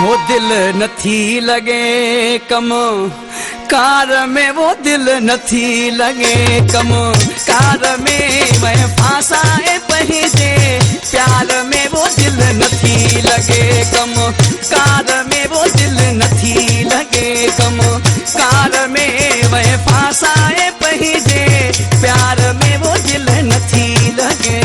वो दिल नथी लगे कम कार में, वो दिल नथी लगे कम कार में, वह फांसाए पंहिंजे प्यार में, वो दिल नथी लगे कम कार में, वो दिल नथी लगे कम कार में, वह फांसाए पंहिंजे प्यार में, वो दिल नथी लगे।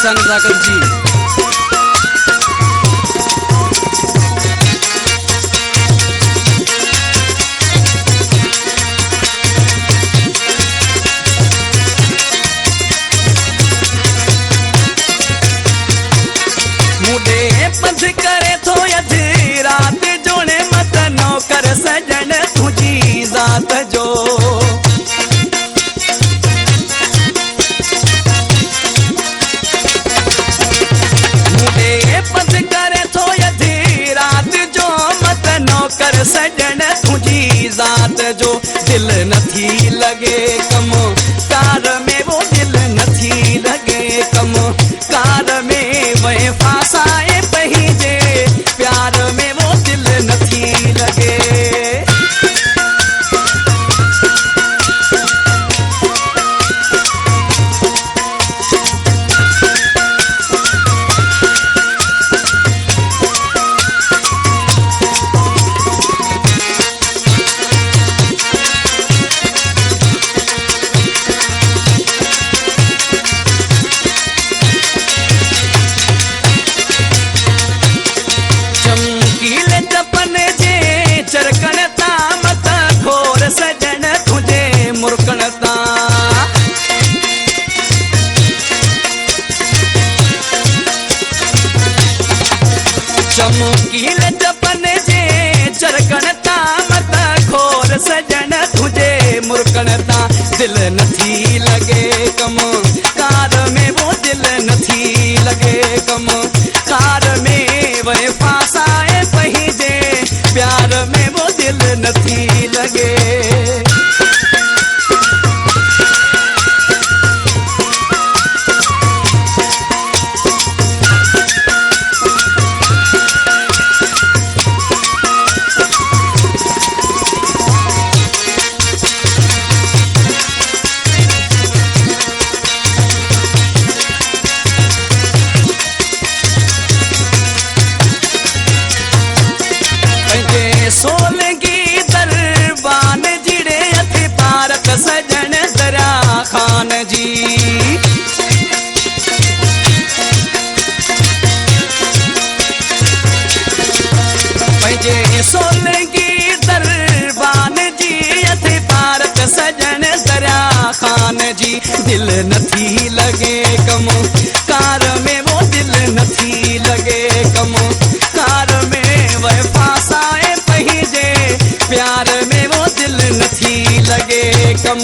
नजाकत जी मुझे पध करे थो अधी रात जोड़े मत नौकर सजन तुझी जात जो कर सजन तुझी जात जो दिल नथी लगे कम कार में, वो दिल नथी लगे कम कार में, वह फांसाए पंहिंजे प्यार में, वो दिल नथी लगे। सजन तुझे मुरकणता चमकील जपन जे चरकणता मत खोर सजन तुझे मुरकणता दिल नथी लगे कम कार में, वो दिल नथी लगे कम कार में, वह फांसाए पंहिंजे प्यार में, वो दिल नथी लगे। सोलगी दरबान जिड़े अथे पारक सजन दरा खान जी पंहिंजे सोलगी दरबान जी अथे पारक सजन दरा खान जी दिल नथी लगे कम कार में, वो दिल नथी लगे कम कार में, वह फांसाए पंहिंजे प्यार में, वो दिल नथी लगे कम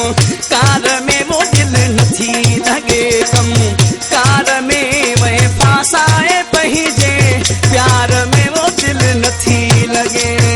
कार में, वो